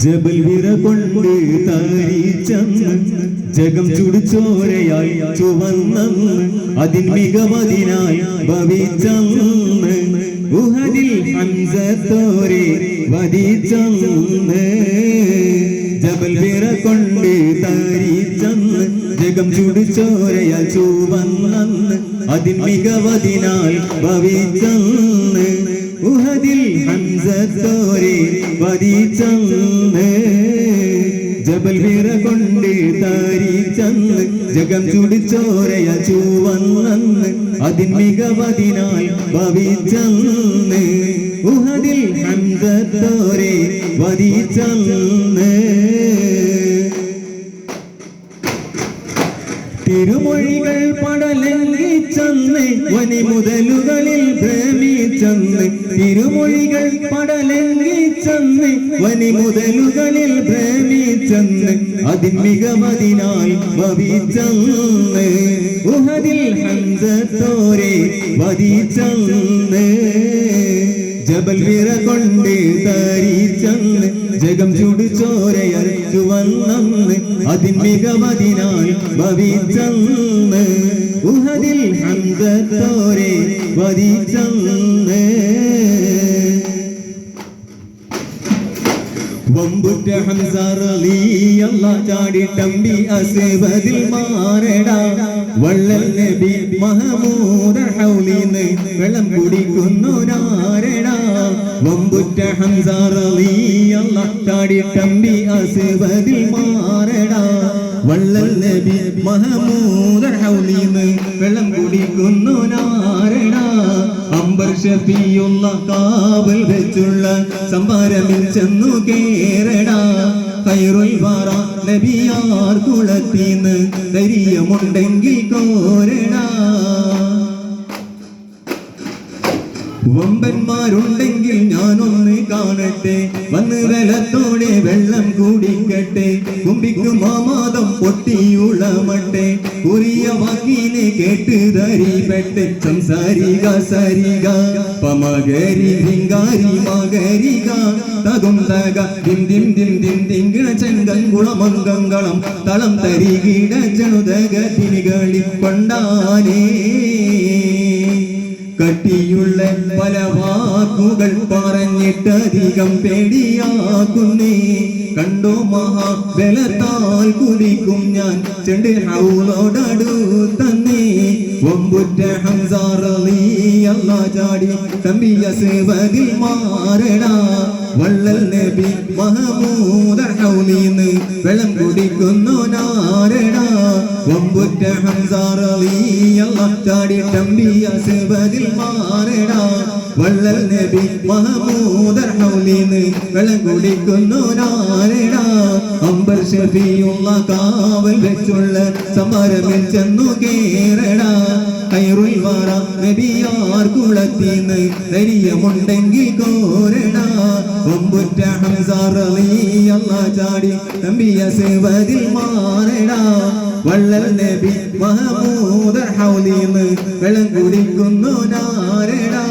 ജബൽ വിറ കൊണ്ട് താരിച്ചന്ന് ജഗം ചുടുചോരയായി ചുവന്നന്ന് അതിൻ മികവതിനായി ഭവിച്ചന്ന് ഉഹദിൽ ഹംസത്തോരെ വധിച്ചന്ന് ജബൽ വിറ കൊണ്ട് താരിച്ചന്ന് ജഗം ചുടുചോരയാൽ ചുവന്നന്ന് അതിൻ മികവതിനാൽ ഭവിച്ചന്ന് ഉഹദിൽ ഹംസത്തോരെ വധിച്ചന്ന് ജബൽ വിറ കൊണ്ട് താരിച്ചന്ന് ജഗം ചുടുചോരയ ചുവന്നന്ന് അതിൻ മികവതിനാൽ ഭവിച്ചന്ന് ഉഹദിൽ ഹംസത്തോരെ വധിച്ചന്ന് തിരുമൊഴികൾ പടലംഘിച്ചന്ന് വനിമുതലുകളിൽ ഭ്രമിച്ചന്ന് തിരുമൊഴികൾ പടലംഘിച്ചന്ന് വനിമുതലുകളിൽ ഭ്രമിച്ചന്ന് അതിൻ മികവതിനാൽ ഭവിച്ചന്ന് ഉഹദിൽ ഹംസത്തോരെ വധിച്ചന്ന് ജബൽ വിറ കൊണ്ട് താരിച്ചന്ന് ജഗം ചുടുചോരയാൽ ചുവന്നന്ന് അതിൻ മികവതിനാൽ ഭവിച്ചന്ന് ഉഹദിൽ ഹംസത്തോരെ വധിച്ചന്ന് വമ്പുറ്റ ഹംസ റളിയല്ലാഹു ചാടിട്ടമ്പി അസ്വദിൽ മാറടാ വള്ളൽ നബി മഹമൂദ് ഹൗലിന്ന് വെള്ളം കുടിക്കുന്നോരാരടാ വമ്പുറ്റ ഹംസ റളിയല്ലാഹു ചാടിട്ടമ്പി അസ്വദിൽ മാറടാ വള്ളൽ നബി മഹമൂദ് ഹൗലിന്ന് വെള്ളം കുടിക്കുന്നോരാരടാ അംബർ ഷഫിയുള്ള കാവൽ വെച്ചുള്ള സംഭാരമിൽ ചെന്നു കേറടാ ഖൈറുൽ വറ നബിയാർ കുളത്തിന്ന് ധൈര്യമുണ്ടെങ്കിൽ കോരടാ വമ്പന്മാരുണ്ടെങ്കിൽ ഞാനൊന്ന് കാണട്ടെ വന്ന് വെലത്തോടെ വെള്ളം കുടിക്കട്ടെ കുമ്പിക്കു മാമാദം പൊട്ടിയുളമട്ടെ കുറിയ വാക്കിനെ കേട്ട് ധരിപ്പെട്ടെ സംസാരിക സരിക പമകരി ഭിങ്കാരി മകരിക തകും തക ദിം ദിം ദിം ദിം ദിങ്കിണ ചെങ്കങ്കുളമംഗളം തളം തരികിട ചെണുതക തിനികളിൽ കൊണ്ടാനേ കട്ടിയുള്ള പല വാക്കുകൾ പറഞ്ഞിട്ടധികം പേടിയാക്കുന്നേ കണ്ടോ മഹാബലത്താൽ കുടിക്കും ഞാൻ ചെണ്ട് ഹൗലോടടുത്തന്നേ വമ്പുറ്റ ഹംസ റളിയല്ലാഹു ചാടി തമ്പിയ സേവതിൽ മാറടാ വള്ളൽ നബി മഹമൂദ് ഹൗലിന്ന് വെള്ളം കുടിക്കുന്നോനാരടാ വമ്പുറ്റ ഹംസ റളിയല്ലാഹു ചാടി തമ്പിയ സേവതിൽ മാറടാ വള്ളൽ നബി മഹമൂദ് ഹൗലിന്ന് വെള്ളം കുടിക്കുന്നോനാരടാ അംബർ ഷഫിയുള്ള കാവൽ വെച്ചുള്ള സമരമിൽ ചെന്നു കേറടാ ഖൈറുൽ വറ നബിയാർ കുളത്തിന്ന് ധൈര്യമുണ്ടെങ്കിൽ കോരടാ വമ്പുറ്റ ഹംസ റളിയല്ലാഹു ചാടി തമ്പിയ സേവതിൽ മാറടാ വള്ളൽ നബി മഹമൂദ് ഹൗലിന്ന് വെള്ളം കുടിക്കുന്നോനാരടാ